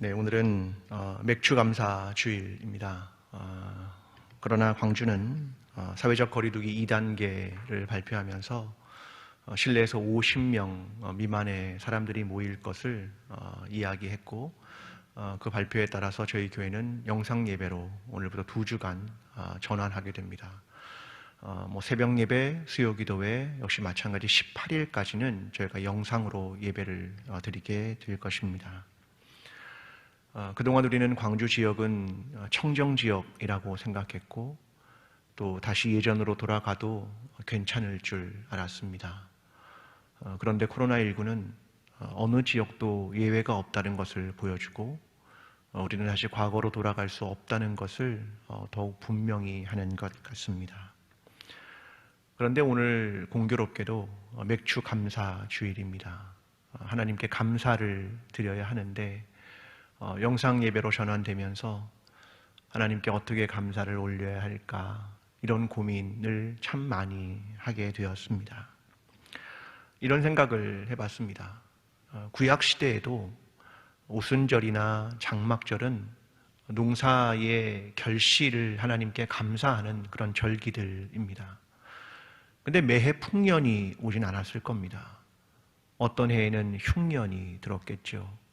네, 오늘은 맥주 감사 주일입니다. 그러나 광주는 사회적 거리두기 2단계를 발표하면서 실내에서 50명 미만의 사람들이 모일 것을 이야기했고, 그 발표에 따라서 저희 교회는 영상 예배로 오늘부터 2주간 전환하게 됩니다. 새벽 예배, 수요 기도회 역시 마찬가지 18일까지는 저희가 영상으로 예배를 드리게 될 것입니다. 그동안 우리는 광주 지역은 청정 지역이라고 생각했고, 또 다시 예전으로 돌아가도 괜찮을 줄 알았습니다. 그런데 코로나19는 어느 지역도 예외가 없다는 것을 보여주고, 우리는 다시 과거로 돌아갈 수 없다는 것을 더욱 분명히 하는 것 같습니다. 그런데 오늘 공교롭게도 맥주 감사 주일입니다. 하나님께 감사를 드려야 하는데, 영상 예배로 전환되면서 하나님께 어떻게 감사를 올려야 할까, 이런 고민을 참 많이 하게 되었습니다. 이런 생각을 해봤습니다. 구약시대에도 오순절이나 장막절은 농사의 결실을 하나님께 감사하는 그런 절기들입니다. 근데 매해 풍년이 오진 않았을 겁니다. 어떤 해에는 흉년이 들었겠죠.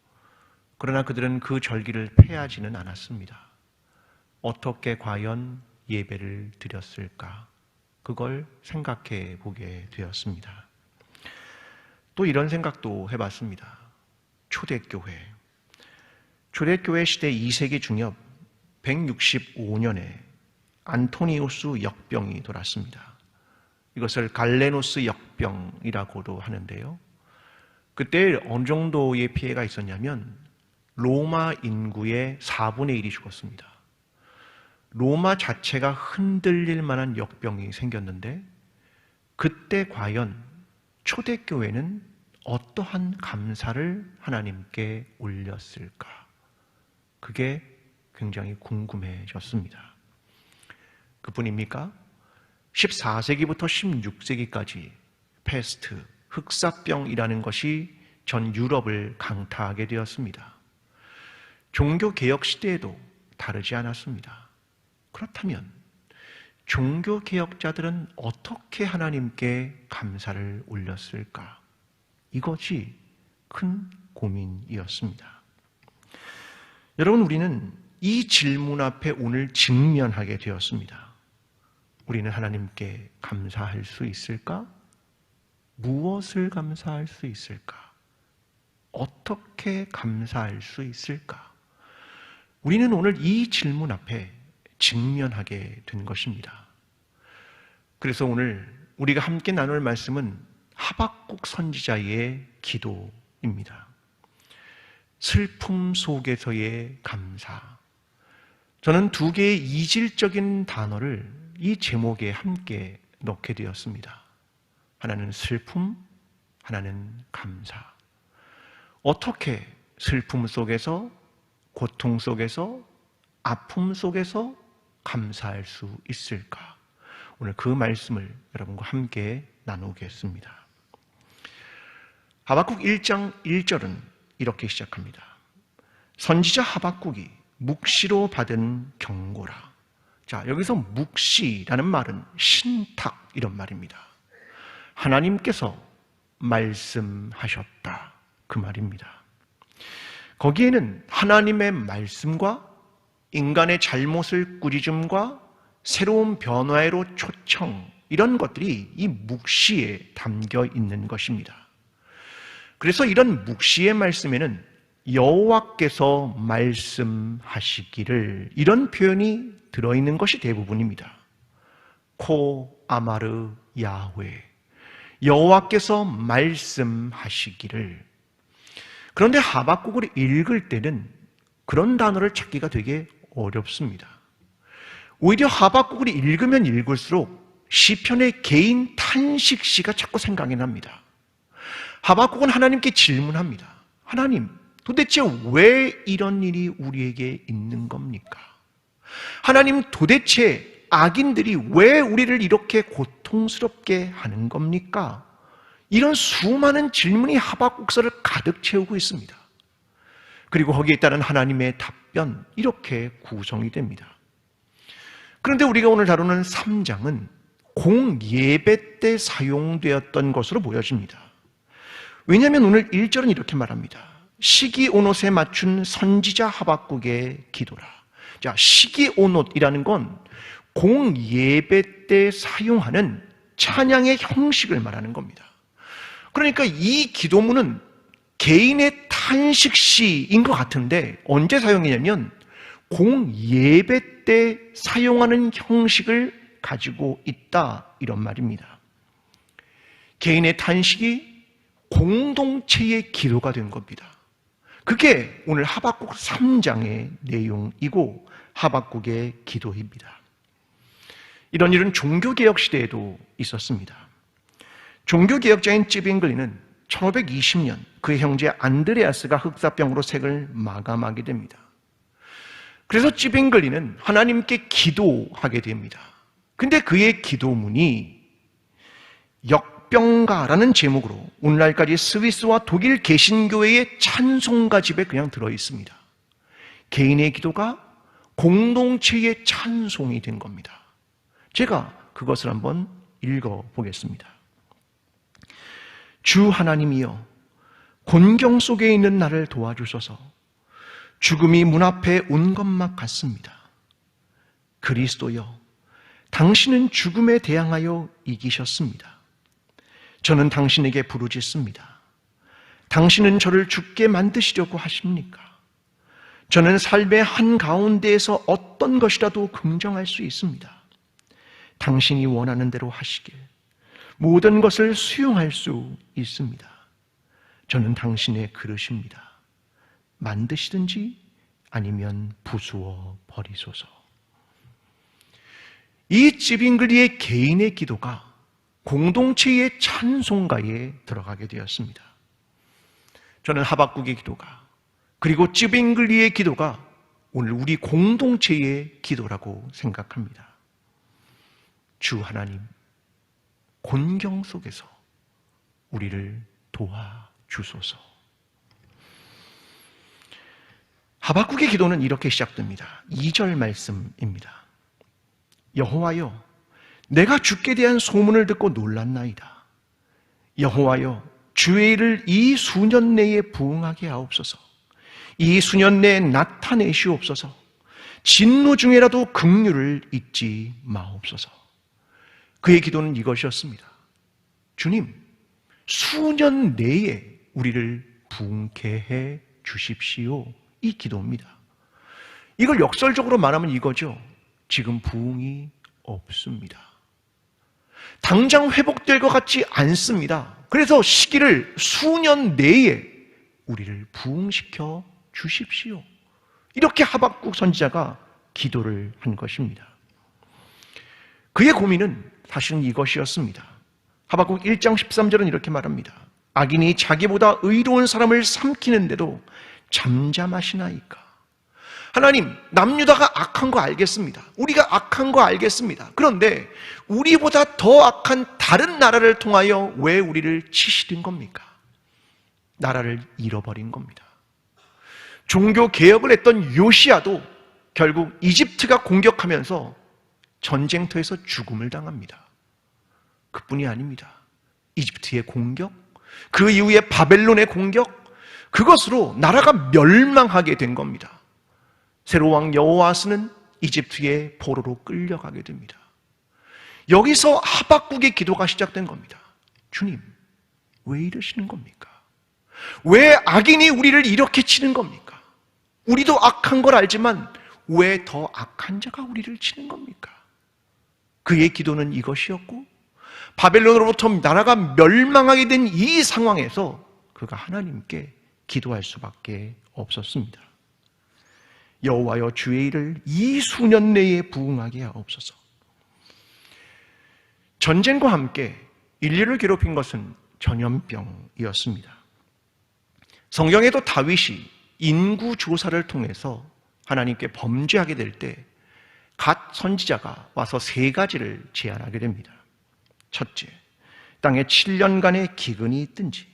그러나 그들은 그 절기를 패하지는 않았습니다. 어떻게 과연 예배를 드렸을까? 그걸 생각해 보게 되었습니다. 또 이런 생각도 해봤습니다. 초대교회 시대 2세기 중엽 165년에 안토니우스 역병이 돌았습니다. 이것을 갈레노스 역병이라고도 하는데요. 그때 어느 정도의 피해가 있었냐면 로마 인구의 4분의 1이 죽었습니다. 로마 자체가 흔들릴 만한 역병이 생겼는데, 그때 과연 초대교회는 어떠한 감사를 하나님께 올렸을까? 그게 굉장히 궁금해졌습니다. 그뿐입니까? 14세기부터 16세기까지 패스트, 흑사병이라는 것이 전 유럽을 강타하게 되었습니다. 종교개혁 시대에도 다르지 않았습니다. 그렇다면 종교개혁자들은 어떻게 하나님께 감사를 올렸을까? 이것이 큰 고민이었습니다. 여러분, 우리는 이 질문 앞에 오늘 직면하게 되었습니다. 우리는 하나님께 감사할 수 있을까? 무엇을 감사할 수 있을까? 어떻게 감사할 수 있을까? 우리는 오늘 이 질문 앞에 직면하게 된 것입니다. 그래서 오늘 우리가 함께 나눌 말씀은 하박국 선지자의 기도입니다. 슬픔 속에서의 감사. 저는 2개의 이질적인 단어를 이 제목에 함께 넣게 되었습니다. 하나는 슬픔, 하나는 감사. 어떻게 슬픔 속에서, 고통 속에서, 아픔 속에서 감사할 수 있을까? 오늘 그 말씀을 여러분과 함께 나누겠습니다. 하박국 1장 1절은 이렇게 시작합니다. 선지자 하박국이 묵시로 받은 경고라. 자, 여기서 묵시라는 말은 신탁, 이런 말입니다. 하나님께서 말씀하셨다, 그 말입니다. 거기에는 하나님의 말씀과 인간의 잘못을 꾸짖음과 새로운 변화로 초청, 이런 것들이 이 묵시에 담겨 있는 것입니다. 그래서 이런 묵시의 말씀에는 여호와께서 말씀하시기를, 이런 표현이 들어있는 것이 대부분입니다. 코 아마르 야훼, 여호와께서 말씀하시기를. 그런데 하박국을 읽을 때는 그런 단어를 찾기가 되게 어렵습니다. 오히려 하박국을 읽으면 읽을수록 시편의 개인 탄식시가 자꾸 생각이 납니다. 하박국은 하나님께 질문합니다. 하나님, 도대체 왜 이런 일이 우리에게 있는 겁니까? 하나님, 도대체 악인들이 왜 우리를 이렇게 고통스럽게 하는 겁니까? 이런 수많은 질문이 하박국서를 가득 채우고 있습니다. 그리고 거기에 따른 하나님의 답변, 이렇게 구성이 됩니다. 그런데 우리가 오늘 다루는 3장은 공예배 때 사용되었던 것으로 보여집니다. 왜냐하면 오늘 1절은 이렇게 말합니다. 시기온옷에 맞춘 선지자 하박국의 기도라. 자, 시기온옷이라는 건 공예배 때 사용하는 찬양의 형식을 말하는 겁니다. 그러니까 이 기도문은 개인의 탄식시인 것 같은데 언제 사용했냐면 공예배 때 사용하는 형식을 가지고 있다, 이런 말입니다. 개인의 탄식이 공동체의 기도가 된 겁니다. 그게 오늘 하박국 3장의 내용이고 하박국의 기도입니다. 이런 일은 종교개혁 시대에도 있었습니다. 종교개혁자인 찌빙글리는 1520년 그의 형제 안드레아스가 흑사병으로 생을 마감하게 됩니다. 그래서 찌빙글리는 하나님께 기도하게 됩니다. 근데 그의 기도문이 역병가라는 제목으로 오늘날까지 스위스와 독일 개신교회의 찬송가집에 그냥 들어있습니다. 개인의 기도가 공동체의 찬송이 된 겁니다. 제가 그것을 한번 읽어보겠습니다. 주 하나님이여, 곤경 속에 있는 나를 도와주소서. 죽음이 문 앞에 온 것만 같습니다. 그리스도여, 당신은 죽음에 대항하여 이기셨습니다. 저는 당신에게 부르짖습니다. 당신은 저를 죽게 만드시려고 하십니까? 저는 삶의 한가운데에서 어떤 것이라도 긍정할 수 있습니다. 당신이 원하는 대로 하시길 모든 것을 수용할 수 있습니다. 저는 당신의 그릇입니다. 만드시든지 아니면 부수어 버리소서. 이 찌빙글리의 개인의 기도가 공동체의 찬송가에 들어가게 되었습니다. 저는 하박국의 기도가, 그리고 찌빙글리의 기도가 오늘 우리 공동체의 기도라고 생각합니다. 주 하나님, 곤경 속에서 우리를 도와주소서. 하박국의 기도는 이렇게 시작됩니다. 2절 말씀입니다. 여호와여, 내가 주께 대한 소문을 듣고 놀랐나이다. 여호와여, 주의 일을 이 수년 내에 부응하게 하옵소서. 이 수년 내에 나타내시옵소서. 진노 중에라도 긍휼을 잊지 마옵소서. 그의 기도는 이것이었습니다. 주님, 수년 내에 우리를 부응케 해 주십시오. 이 기도입니다. 이걸 역설적으로 말하면 이거죠. 지금 부응이 없습니다. 당장 회복될 것 같지 않습니다. 그래서 시기를 수년 내에 우리를 부응시켜 주십시오. 이렇게 하박국 선지자가 기도를 한 것입니다. 그의 고민은 사실은 이것이었습니다. 하박국 1장 13절은 이렇게 말합니다. 악인이 자기보다 의로운 사람을 삼키는데도 잠잠하시나이까. 하나님, 남유다가 악한 거 알겠습니다. 우리가 악한 거 알겠습니다. 그런데 우리보다 더 악한 다른 나라를 통하여 왜 우리를 치시는 겁니까? 나라를 잃어버린 겁니다. 종교 개혁을 했던 요시야도 결국 이집트가 공격하면서 전쟁터에서 죽음을 당합니다. 그뿐이 아닙니다. 이집트의 공격, 그 이후에 바벨론의 공격, 그것으로 나라가 멸망하게 된 겁니다. 세로 왕 여호아스는 이집트의 포로로 끌려가게 됩니다. 여기서 하박국의 기도가 시작된 겁니다. 주님, 왜 이러시는 겁니까? 왜 악인이 우리를 이렇게 치는 겁니까? 우리도 악한 걸 알지만 왜 더 악한 자가 우리를 치는 겁니까? 그의 기도는 이것이었고, 바벨론으로부터 나라가 멸망하게 된 이 상황에서 그가 하나님께 기도할 수밖에 없었습니다. 여호와여, 주의 일을 이 수년 내에 부응하게 하옵소서. 전쟁과 함께 인류를 괴롭힌 것은 전염병이었습니다. 성경에도 다윗이 인구 조사를 통해서 하나님께 범죄하게 될 때 갓 선지자가 와서 3가지를 제안하게 됩니다. 첫째, 땅에 7년간의 기근이 있든지.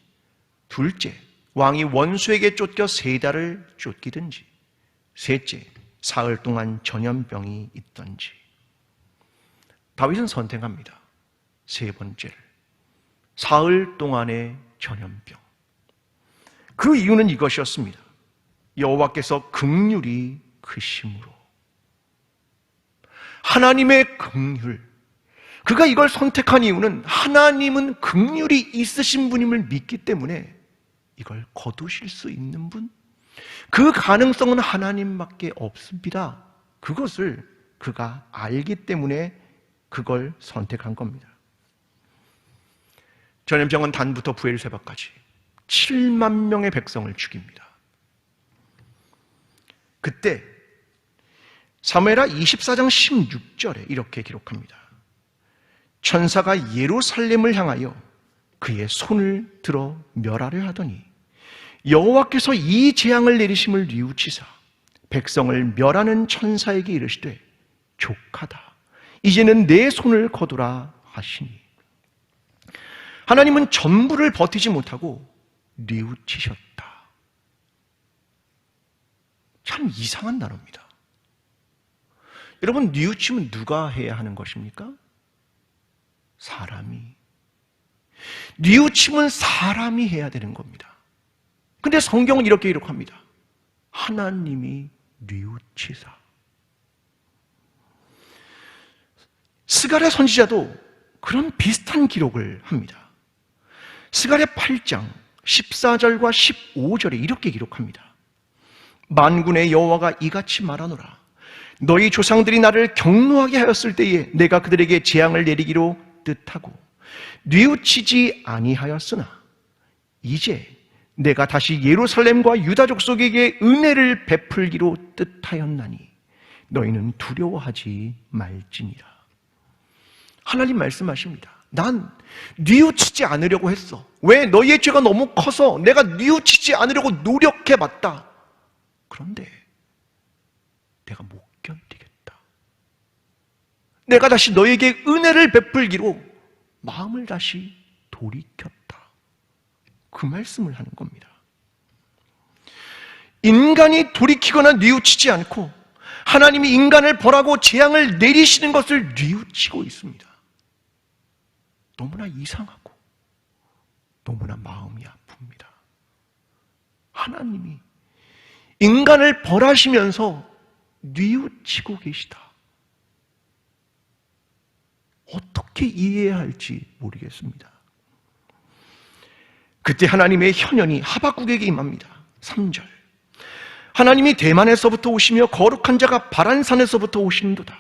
둘째, 왕이 원수에게 쫓겨 3달을 쫓기든지, 셋째, 사흘 동안 전염병이 있던지. 다윗은 선택합니다. 세 번째를, 사흘 동안의 전염병. 그 이유는 이것이었습니다. 여호와께서 긍휼이 크심으로. 하나님의 긍휼. 그가 이걸 선택한 이유는 하나님은 긍휼이 있으신 분임을 믿기 때문에 이걸 거두실 수 있는 분, 그 가능성은 하나님밖에 없습니다. 그것을 그가 알기 때문에 그걸 선택한 겁니다. 전염병은 단부터 부엘세바까지 7만 명의 백성을 죽입니다. 그때 사무엘하 24장 16절에 이렇게 기록합니다. 천사가 예루살렘을 향하여 그의 손을 들어 멸하려 하더니 여호와께서 이 재앙을 내리심을 뉘우치사 백성을 멸하는 천사에게 이르시되 족하다. 이제는 내 손을 거두라 하시니. 하나님은 전부를 버티지 못하고 뉘우치셨다. 참 이상한 단어입니다. 여러분, 뉘우침은 누가 해야 하는 것입니까? 사람이. 뉘우침은 사람이 해야 되는 겁니다. 근데 성경은 이렇게 기록합니다. 하나님이 뉘우치사. 스가랴 선지자도 그런 비슷한 기록을 합니다. 스가랴 8장 14절과 15절에 이렇게 기록합니다. 만군의 여호와가 이같이 말하노라. 너희 조상들이 나를 경노하게 하였을 때에 내가 그들에게 재앙을 내리기로 뜻하고 뉘우치지 아니하였으나 이제 내가 다시 예루살렘과 유다 족속에게 은혜를 베풀기로 뜻하였나니 너희는 두려워하지 말지니라. 하나님 말씀하십니다. 난 뉘우치지 않으려고 했어. 왜? 너희의 죄가 너무 커서 내가 뉘우치지 않으려고 노력해봤다. 그런데 내가 못 견디겠다. 내가 다시 너에게 은혜를 베풀기로 마음을 다시 돌이켰다. 그 말씀을 하는 겁니다. 인간이 돌이키거나 뉘우치지 않고 하나님이 인간을 벌하고 재앙을 내리시는 것을 뉘우치고 있습니다. 너무나 이상하고 너무나 마음이 아픕니다. 하나님이 인간을 벌하시면서 뉘우치고 계시다. 어떻게 이해해야 할지 모르겠습니다. 그때 하나님의 현현이 하박국에게 임합니다. 3절. 하나님이 대만에서부터 오시며 거룩한 자가 바란산에서부터 오시는도다.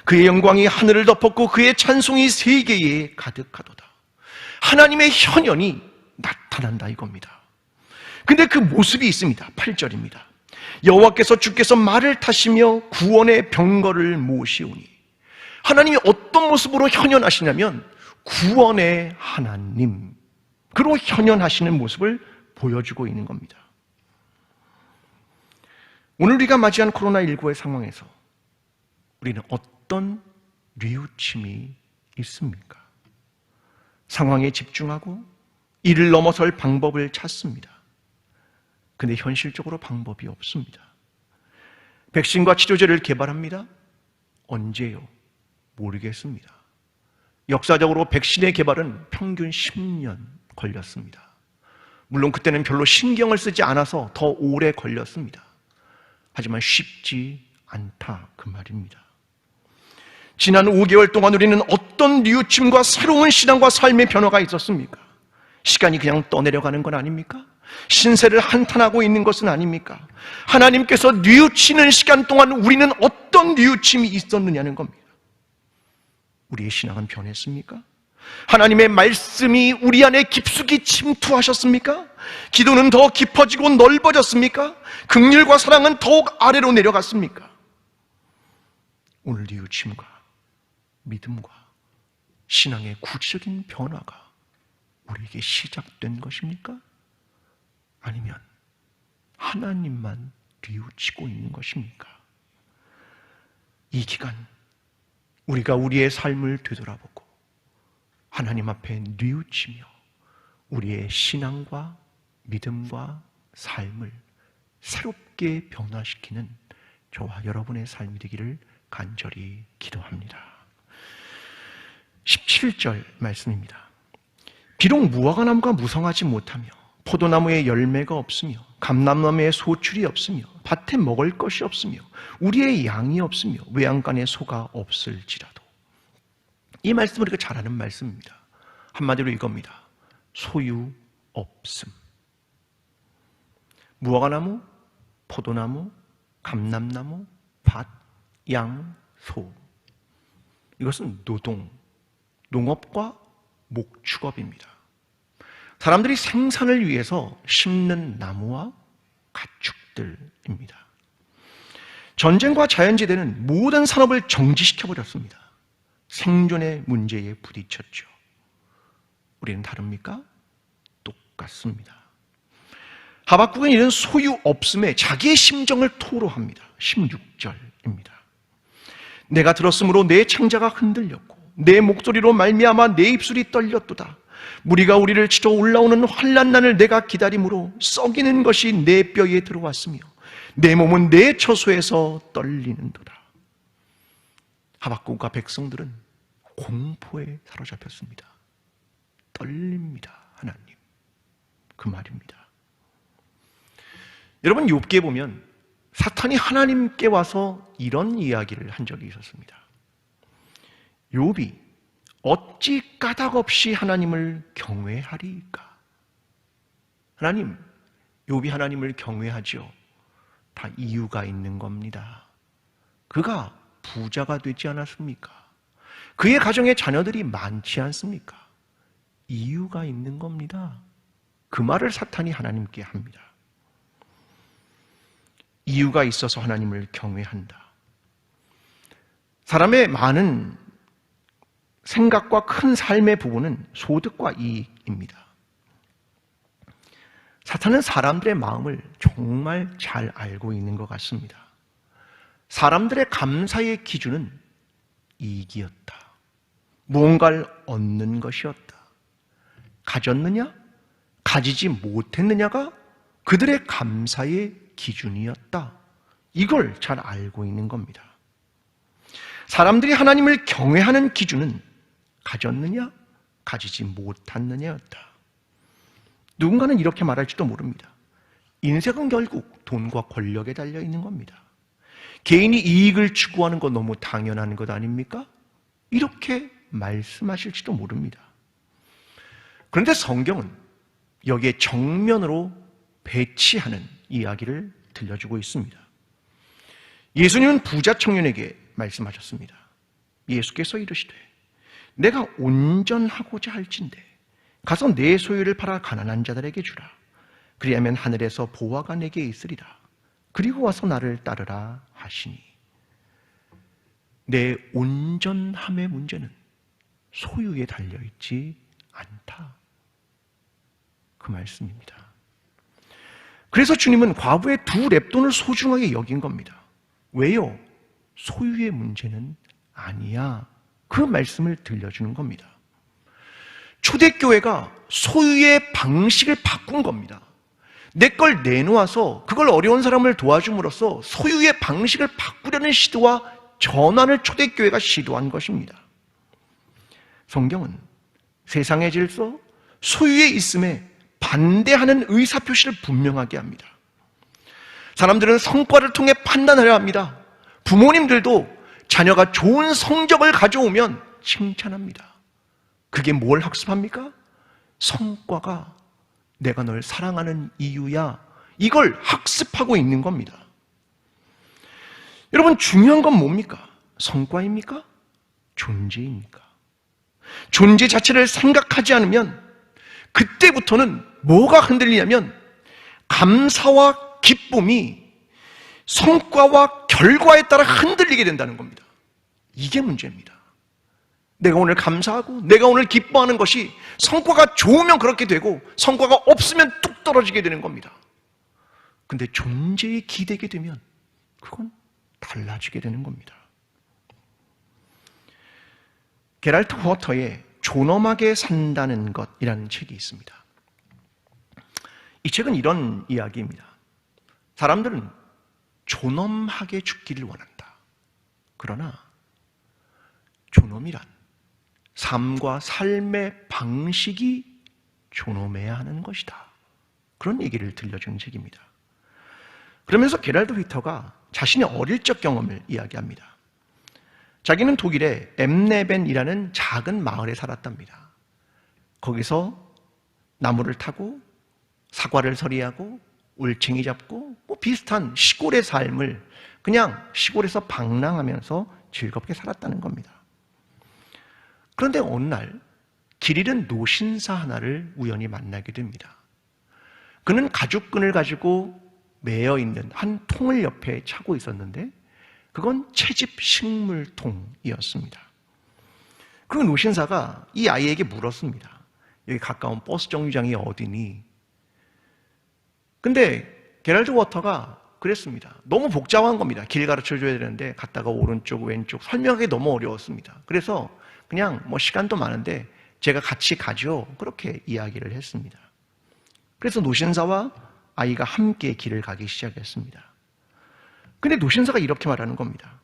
그의 영광이 하늘을 덮었고 그의 찬송이 세계에 가득하도다. 하나님의 현현이 나타난다 이겁니다. 근데 그 모습이 있습니다. 8절입니다. 여호와께서 주께서 말을 타시며 구원의 병거를 모시오니. 하나님이 어떤 모습으로 현현하시냐면 구원의 하나님, 그로 현현하시는 모습을 보여주고 있는 겁니다. 오늘 우리가 맞이한 코로나19의 상황에서 우리는 어떤 뉘우침이 있습니까? 상황에 집중하고 이를 넘어설 방법을 찾습니다. 근데 현실적으로 방법이 없습니다. 백신과 치료제를 개발합니다. 언제요? 모르겠습니다. 역사적으로 백신의 개발은 평균 10년 걸렸습니다. 물론 그때는 별로 신경을 쓰지 않아서 더 오래 걸렸습니다. 하지만 쉽지 않다 그 말입니다. 지난 5개월 동안 우리는 어떤 뉘우침과 새로운 신앙과 삶의 변화가 있었습니까? 시간이 그냥 떠내려가는 건 아닙니까? 신세를 한탄하고 있는 것은 아닙니까? 하나님께서 뉘우치는 시간 동안 우리는 어떤 뉘우침이 있었느냐는 겁니다. 우리의 신앙은 변했습니까? 하나님의 말씀이 우리 안에 깊숙이 침투하셨습니까? 기도는 더 깊어지고 넓어졌습니까? 긍휼과 사랑은 더욱 아래로 내려갔습니까? 오늘 뉘우침과 믿음과 신앙의 구체적인 변화가 우리에게 시작된 것입니까? 아니면 하나님만 뉘우치고 있는 것입니까? 이 기간 우리가 우리의 삶을 되돌아보고 하나님 앞에 뉘우치며 우리의 신앙과 믿음과 삶을 새롭게 변화시키는 저와 여러분의 삶이 되기를 간절히 기도합니다. 17절 말씀입니다. 비록 무화과나무가 무성하지 못하며 포도나무에 열매가 없으며 감람나무에 소출이 없으며 밭에 먹을 것이 없으며 우리의 양이 없으며 외양간에 소가 없을지라도, 이 말씀을 우리가 잘 아는 말씀입니다. 한마디로 이겁니다. 소유 없음. 무화과나무, 포도나무, 감람나무, 밭, 양, 소. 이것은 농업과 목축업입니다. 사람들이 생산을 위해서 심는 나무와 가축들입니다. 전쟁과 자연재해는 모든 산업을 정지시켜버렸습니다. 생존의 문제에 부딪혔죠. 우리는 다릅니까? 똑같습니다. 하박국은 이런 소유 없음에 자기의 심정을 토로합니다. 16절입니다. 내가 들었으므로 내 창자가 흔들렸고 내 목소리로 말미암아 내 입술이 떨렸도다. 무리가 우리를 치러 올라오는 환난난을 내가 기다림으로 썩이는 것이 내 뼈에 들어왔으며 내 몸은 내 처소에서 떨리는도다. 하박국과 백성들은 공포에 사로잡혔습니다. 떨립니다. 하나님. 그 말입니다. 여러분, 욥기에 보면 사탄이 하나님께 와서 이런 이야기를 한 적이 있었습니다. 욥이 어찌 까닭없이 하나님을 경외하리까? 하나님, 욥이 하나님을 경외하죠. 다 이유가 있는 겁니다. 그가 부자가 되지 않았습니까? 그의 가정에 자녀들이 많지 않습니까? 이유가 있는 겁니다. 그 말을 사탄이 하나님께 합니다. 이유가 있어서 하나님을 경외한다. 사람의 많은 생각과 큰 삶의 부분은 소득과 이익입니다. 사탄은 사람들의 마음을 정말 잘 알고 있는 것 같습니다. 사람들의 감사의 기준은 이익이었다. 무언가를 얻는 것이었다. 가졌느냐? 가지지 못했느냐가 그들의 감사의 기준이었다. 이걸 잘 알고 있는 겁니다. 사람들이 하나님을 경외하는 기준은 가졌느냐, 가지지 못했느냐였다. 누군가는 이렇게 말할지도 모릅니다. 인생은 결국 돈과 권력에 달려 있는 겁니다. 개인이 이익을 추구하는 거 너무 당연한 것 아닙니까? 이렇게 말씀하실지도 모릅니다. 그런데 성경은 여기에 정면으로 배치하는 이야기를 들려주고 있습니다. 예수님은 부자 청년에게 말씀하셨습니다. 예수께서 이르시되 내가 온전하고자 할진대 가서 내 소유를 팔아 가난한 자들에게 주라. 그리하면 하늘에서 보화가 내게 있으리라. 그리고 와서 나를 따르라 하시니, 내 온전함의 문제는 소유에 달려있지 않다. 그 말씀입니다. 그래서 주님은 과부의 2 렙돈을 소중하게 여긴 겁니다. 왜요? 소유의 문제는 아니야. 그 말씀을 들려주는 겁니다. 초대교회가 소유의 방식을 바꾼 겁니다. 내 걸 내놓아서 그걸 어려운 사람을 도와줌으로써 소유의 방식을 바꾸려는 시도와 전환을 초대교회가 시도한 것입니다. 성경은 세상의 질서, 소유의 있음에 반대하는 의사표시를 분명하게 합니다. 사람들은 성과를 통해 판단하려 합니다. 부모님들도 자녀가 좋은 성적을 가져오면 칭찬합니다. 그게 뭘 학습합니까? 성과가 내가 널 사랑하는 이유야. 이걸 학습하고 있는 겁니다. 여러분, 중요한 건 뭡니까? 성과입니까? 존재입니까? 존재 자체를 생각하지 않으면 그때부터는 뭐가 흔들리냐면 감사와 기쁨이 성과와 결과에 따라 흔들리게 된다는 겁니다. 이게 문제입니다. 내가 오늘 감사하고 내가 오늘 기뻐하는 것이 성과가 좋으면 그렇게 되고 성과가 없으면 뚝 떨어지게 되는 겁니다. 근데 존재에 기대게 되면 그건 달라지게 되는 겁니다. 게랄트 워터의 존엄하게 산다는 것이라는 책이 있습니다. 이 책은 이런 이야기입니다. 사람들은 존엄하게 죽기를 원한다. 그러나 존엄이란 삶과 삶의 방식이 존엄해야 하는 것이다. 그런 얘기를 들려주는 책입니다. 그러면서 게랄드 휘터가 자신의 어릴 적 경험을 이야기합니다. 자기는 독일의 엠네벤이라는 작은 마을에 살았답니다. 거기서 나무를 타고 사과를 서리하고 올챙이 잡고 비슷한 시골의 삶을 그냥 시골에서 방랑하면서 즐겁게 살았다는 겁니다. 그런데 어느 날 길 잃은 노신사 하나를 우연히 만나게 됩니다. 그는 가죽끈을 가지고 매여 있는 한 통을 옆에 차고 있었는데 그건 채집 식물통이었습니다. 그 노신사가 이 아이에게 물었습니다. 여기 가까운 버스 정류장이 어디니? 근데 게랄드 워터가 그랬습니다. 너무 복잡한 겁니다. 길 가르쳐줘야 되는데 갔다가 오른쪽 왼쪽 설명하기 너무 어려웠습니다. 그래서 그냥 시간도 많은데 제가 같이 가죠. 그렇게 이야기를 했습니다. 그래서 노신사와 아이가 함께 길을 가기 시작했습니다. 근데 노신사가 이렇게 말하는 겁니다.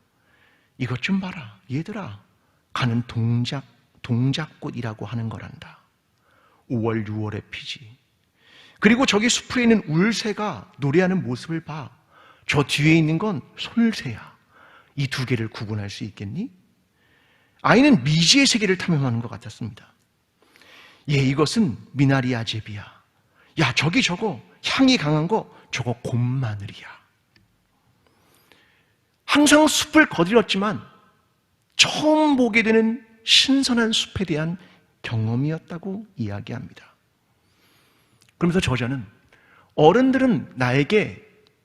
이것 좀 봐라. 얘들아, 가는 동작꽃이라고 하는 거란다. 5월, 6월에 피지. 그리고 저기 숲에 있는 울새가 노래하는 모습을 봐. 저 뒤에 있는 건 솔새야. 이 두 개를 구분할 수 있겠니? 아이는 미지의 세계를 탐험하는 것 같았습니다. 이것은 미나리아 제비야. 야, 저기 저거 향이 강한 거 저거 곰마늘이야. 항상 숲을 거들었지만 처음 보게 되는 신선한 숲에 대한 경험이었다고 이야기합니다. 그러면서 저자는 어른들은 나에게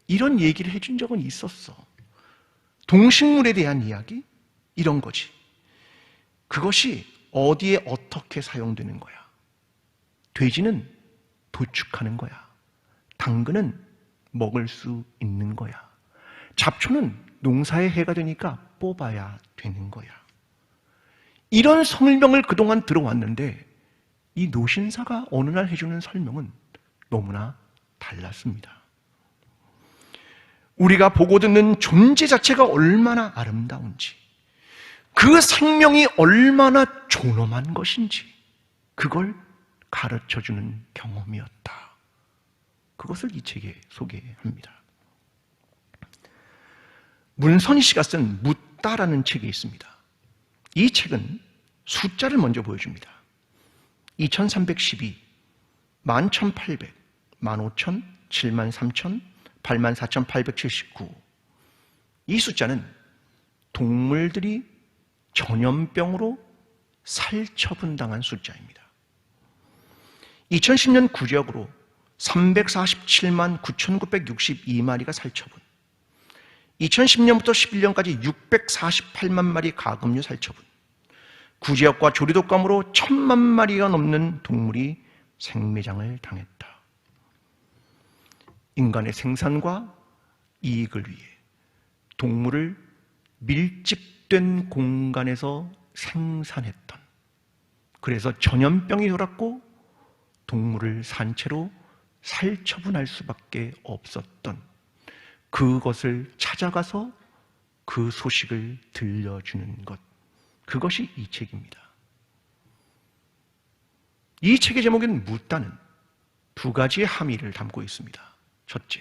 이런 얘기를 해준 적은 있었어. 동식물에 대한 이야기? 이런 거지. 그것이 어디에 어떻게 사용되는 거야. 돼지는 도축하는 거야. 당근은 먹을 수 있는 거야. 잡초는 농사에 해가 되니까 뽑아야 되는 거야. 이런 설명을 그동안 들어왔는데 이 노신사가 어느 날 해주는 설명은 너무나 달랐습니다. 우리가 보고 듣는 존재 자체가 얼마나 아름다운지, 그 생명이 얼마나 존엄한 것인지 그걸 가르쳐주는 경험이었다. 그것을 이 책에 소개합니다. 문선희 씨가 쓴 묻다라는 책이 있습니다. 이 책은 숫자를 먼저 보여줍니다. 2312, 11800, 15000, 73000, 84879. 이 숫자는 동물들이 전염병으로 살처분당한 숫자입니다. 2010년 구적으로 347만 9,962마리가 살처분, 2010년부터 11년까지 648만 마리 가금류 살처분, 구제역과 조리독감으로 1,000만 마리가 넘는 동물이 생매장을 당했다. 인간의 생산과 이익을 위해 동물을 밀집된 공간에서 생산했던, 그래서 전염병이 돌았고 동물을 산채로 살처분할 수밖에 없었던 그것을 찾아가서 그 소식을 들려주는 것, 그것이 이 책입니다. 이 책의 제목인 묻다는 두 가지의 함의를 담고 있습니다. 첫째,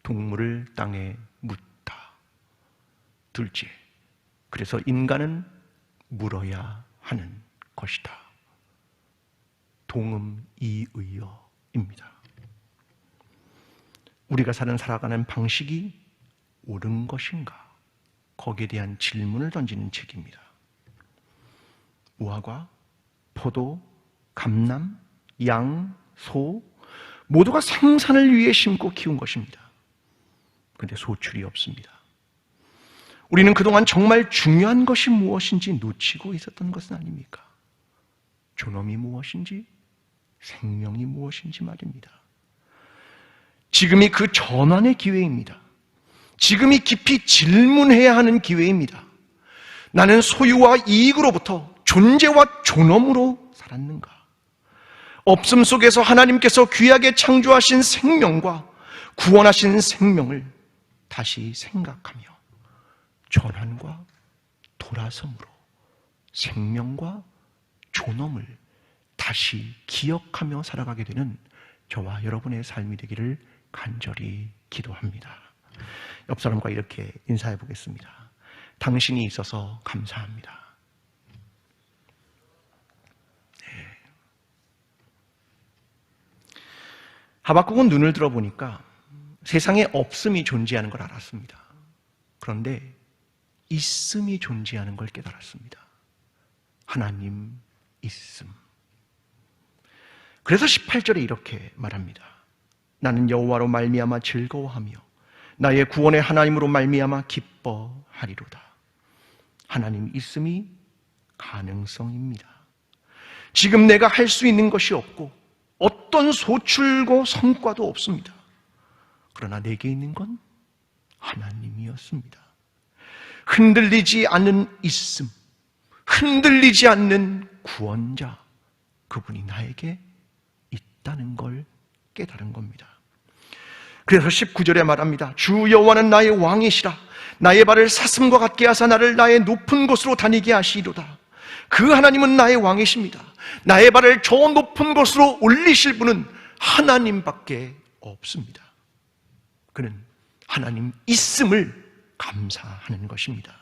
동물을 땅에 묻다. 둘째, 그래서 인간은 물어야 하는 것이다. 동음이의어입니다. 우리가 살아가는 방식이 옳은 것인가? 거기에 대한 질문을 던지는 책입니다. 무화과, 포도, 감남, 양, 소 모두가 생산을 위해 심고 키운 것입니다. 그런데 소출이 없습니다. 우리는 그동안 정말 중요한 것이 무엇인지 놓치고 있었던 것은 아닙니까? 존엄이 무엇인지, 생명이 무엇인지 말입니다. 지금이 그 전환의 기회입니다. 지금이 깊이 질문해야 하는 기회입니다. 나는 소유와 이익으로부터 존재와 존엄으로 살았는가? 없음 속에서 하나님께서 귀하게 창조하신 생명과 구원하신 생명을 다시 생각하며 전환과 돌아섬으로 생명과 존엄을 다시 기억하며 살아가게 되는 저와 여러분의 삶이 되기를 간절히 기도합니다. 옆 사람과 이렇게 인사해 보겠습니다. 당신이 있어서 감사합니다. 하박국은 눈을 들어보니까 세상에 없음이 존재하는 걸 알았습니다. 그런데 있음이 존재하는 걸 깨달았습니다. 하나님 있음. 그래서 18절에 이렇게 말합니다. 나는 여호와로 말미암아 즐거워하며 나의 구원의 하나님으로 말미암아 기뻐하리로다. 하나님 있음이 가능성입니다. 지금 내가 할 수 있는 것이 없고 어떤 소출고 성과도 없습니다. 그러나 내게 있는 건 하나님이었습니다. 흔들리지 않는 있음, 흔들리지 않는 구원자, 그분이 나에게 있다는 걸 깨달은 겁니다. 그래서 19절에 말합니다. 주 여호와는 나의 왕이시라. 나의 발을 사슴과 같게 하사 나를 나의 높은 곳으로 다니게 하시리로다. 그 하나님은 나의 왕이십니다. 나의 발을 저 높은 곳으로 올리실 분은 하나님밖에 없습니다. 그는 하나님 있음을 감사하는 것입니다.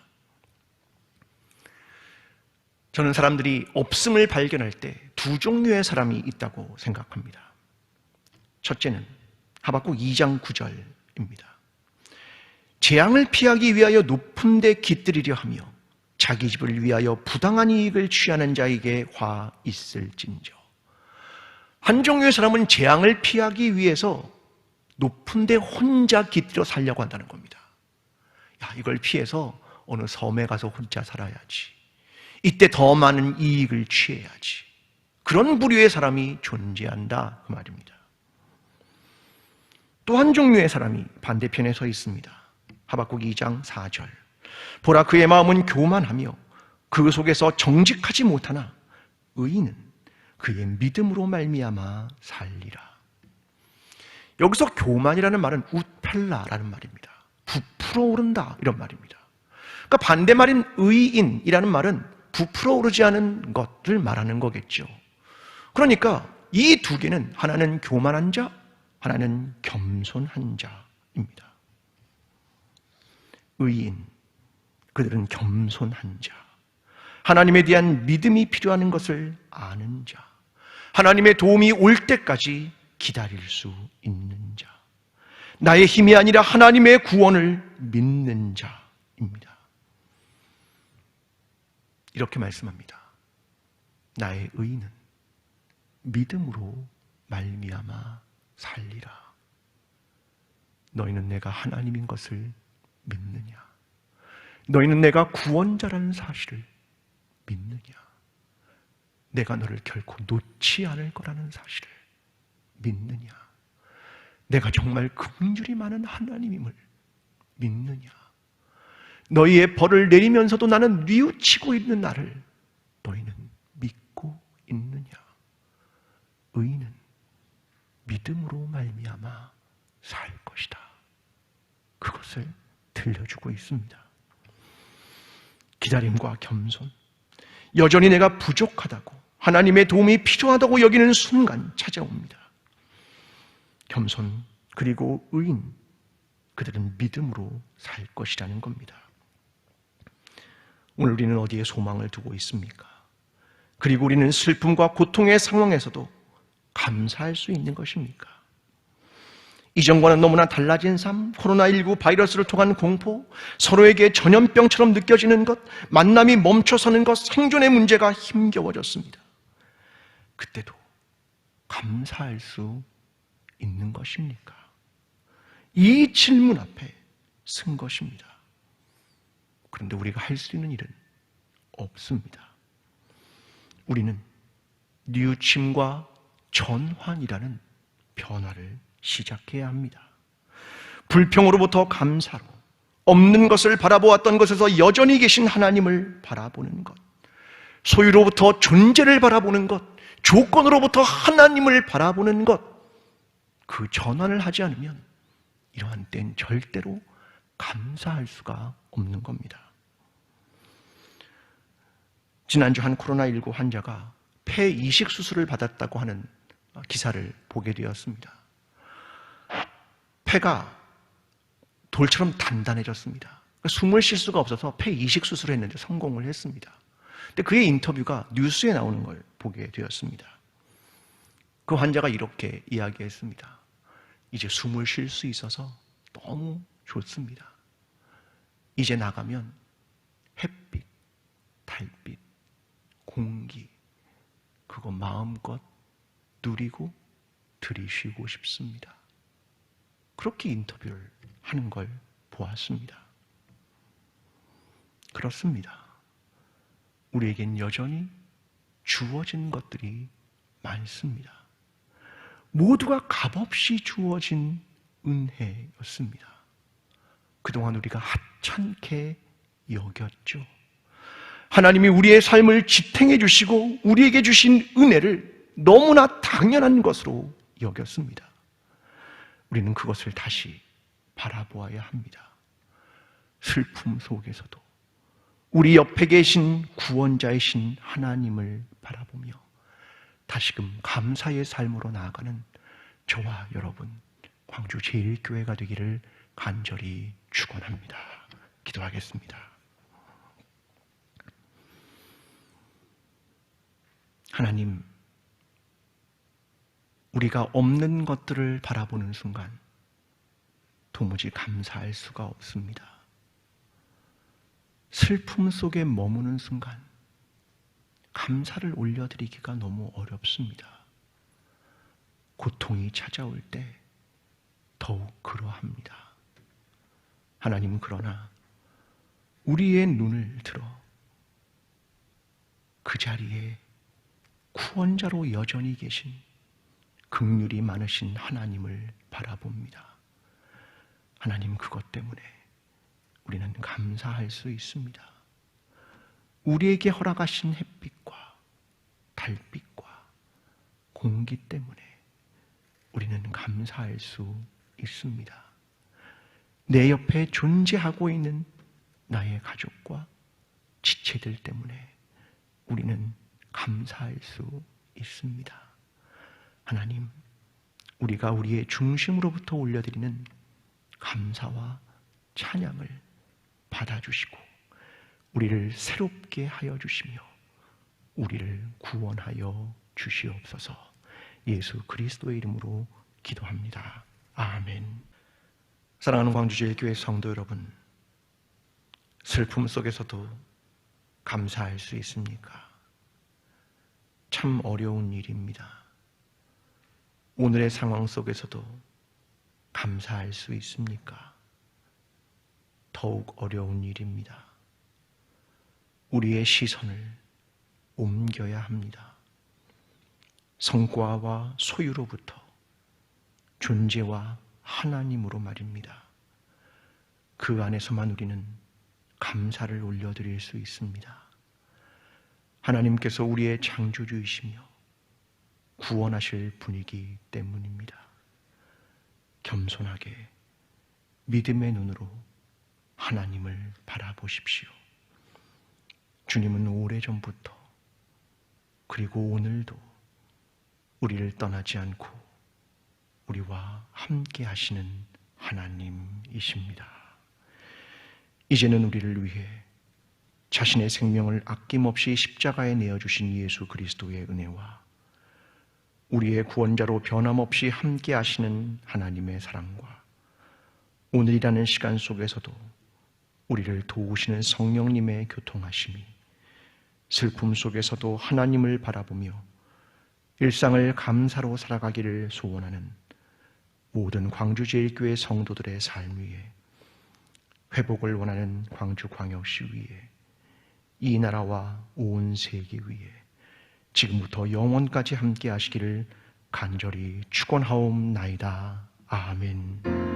저는 사람들이 없음을 발견할 때 두 종류의 사람이 있다고 생각합니다. 첫째는 하박국 2장 9절입니다. 재앙을 피하기 위하여 높은 데 깃들이려 하며 자기 집을 위하여 부당한 이익을 취하는 자에게 화 있을진저. 한 종류의 사람은 재앙을 피하기 위해서 높은 데 혼자 깃들여 살려고 한다는 겁니다. 야, 이걸 피해서 어느 섬에 가서 혼자 살아야지. 이때 더 많은 이익을 취해야지. 그런 부류의 사람이 존재한다 그 말입니다. 또 한 종류의 사람이 반대편에 서 있습니다. 하박국 2장 4절. 보라 그의 마음은 교만하며 그 속에서 정직하지 못하나 의인은 그의 믿음으로 말미암아 살리라. 여기서 교만이라는 말은 우펠라라는 말입니다. 부풀어 오른다 이런 말입니다. 그러니까 반대말인 의인이라는 말은 부풀어 오르지 않은 것을 말하는 거겠죠. 그러니까 이 두 개는 하나는 교만한 자, 하나는 겸손한 자입니다. 의인, 그들은 겸손한 자, 하나님에 대한 믿음이 필요한 것을 아는 자, 하나님의 도움이 올 때까지 기다릴 수 있는 자, 나의 힘이 아니라 하나님의 구원을 믿는 자입니다. 이렇게 말씀합니다. 나의 의인은 믿음으로 말미암아 살리라. 너희는 내가 하나님인 것을 믿느냐? 너희는 내가 구원자라는 사실을 믿느냐? 내가 너를 결코 놓지 않을 거라는 사실을 믿느냐? 내가 정말 긍휼이 많은 하나님임을 믿느냐? 너희의 벌을 내리면서도 나는 뉘우치고 있는 나를 너희는 믿고 있느냐? 의인은 믿음으로 말미암아 살 것이다. 그것을 들려주고 있습니다. 기다림과 겸손, 여전히 내가 부족하다고 하나님의 도움이 필요하다고 여기는 순간 찾아옵니다. 겸손 그리고 의인, 그들은 믿음으로 살 것이라는 겁니다. 오늘 우리는 어디에 소망을 두고 있습니까? 그리고 우리는 슬픔과 고통의 상황에서도 감사할 수 있는 것입니까? 이전과는 너무나 달라진 삶, 코로나19 바이러스를 통한 공포, 서로에게 전염병처럼 느껴지는 것, 만남이 멈춰서는 것, 생존의 문제가 힘겨워졌습니다. 그때도 감사할 수 있는 것입니까? 이 질문 앞에 쓴 것입니다. 그런데 우리가 할 수 있는 일은 없습니다. 우리는 뉘우침과 전환이라는 변화를 시작해야 합니다. 불평으로부터 감사로, 없는 것을 바라보았던 것에서 여전히 계신 하나님을 바라보는 것, 소유로부터 존재를 바라보는 것, 조건으로부터 하나님을 바라보는 것, 그 전환을 하지 않으면 이러한 때는 절대로 감사할 수가 없는 겁니다. 지난주 한 코로나19 환자가 폐 이식 수술을 받았다고 하는 기사를 보게 되었습니다. 폐가 돌처럼 단단해졌습니다. 숨을 쉴 수가 없어서 폐 이식 수술을 했는데 성공을 했습니다. 근데 그의 인터뷰가 뉴스에 나오는 걸 보게 되었습니다. 그 환자가 이렇게 이야기했습니다. 이제 숨을 쉴 수 있어서 너무 좋습니다. 이제 나가면 햇빛, 달빛, 공기, 그거 마음껏 누리고 들이쉬고 싶습니다. 그렇게 인터뷰를 하는 걸 보았습니다. 그렇습니다. 우리에겐 여전히 주어진 것들이 많습니다. 모두가 값없이 주어진 은혜였습니다. 그동안 우리가 하찮게 여겼죠. 하나님이 우리의 삶을 지탱해 주시고 우리에게 주신 은혜를 너무나 당연한 것으로 여겼습니다. 우리는 그것을 다시 바라보아야 합니다. 슬픔 속에서도 우리 옆에 계신 구원자이신 하나님을 바라보며 다시금 감사의 삶으로 나아가는 저와 여러분 광주 제1교회가 되기를 간절히 축원합니다. 기도하겠습니다. 하나님, 우리가 없는 것들을 바라보는 순간 도무지 감사할 수가 없습니다. 슬픔 속에 머무는 순간 감사를 올려드리기가 너무 어렵습니다. 고통이 찾아올 때 더욱 그러합니다. 하나님, 그러나 우리의 눈을 들어 그 자리에 구원자로 여전히 계신 긍휼이 많으신 하나님을 바라봅니다. 하나님, 그것 때문에 우리는 감사할 수 있습니다. 우리에게 허락하신 햇빛과 달빛과 공기 때문에 우리는 감사할 수 있습니다. 내 옆에 존재하고 있는 나의 가족과 지체들 때문에 우리는 감사할 수 있습니다. 하나님, 우리가 우리의 중심으로부터 올려드리는 감사와 찬양을 받아주시고 우리를 새롭게 하여 주시며 우리를 구원하여 주시옵소서. 예수 그리스도의 이름으로 기도합니다. 아멘. 사랑하는 광주제일교회 성도 여러분, 슬픔 속에서도 감사할 수 있습니까? 참 어려운 일입니다. 오늘의 상황 속에서도 감사할 수 있습니까? 더욱 어려운 일입니다. 우리의 시선을 옮겨야 합니다. 성과와 소유로부터 존재와 하나님으로 말입니다. 그 안에서만 우리는 감사를 올려드릴 수 있습니다. 하나님께서 우리의 창조주이시며 구원하실 분이기 때문입니다. 겸손하게 믿음의 눈으로 하나님을 바라보십시오. 주님은 오래전부터 그리고 오늘도 우리를 떠나지 않고 우리와 함께 하시는 하나님이십니다. 이제는 우리를 위해 자신의 생명을 아낌없이 십자가에 내어주신 예수 그리스도의 은혜와 우리의 구원자로 변함없이 함께 하시는 하나님의 사랑과 오늘이라는 시간 속에서도 우리를 도우시는 성령님의 교통하심이 슬픔 속에서도 하나님을 바라보며 일상을 감사로 살아가기를 소원하는 모든 광주제일교회 성도들의 삶 위에, 회복을 원하는 광주광역시 위에, 이 나라와 온 세계 위에 지금부터 영원까지 함께 하시기를 간절히 축원하옵나이다. 아멘.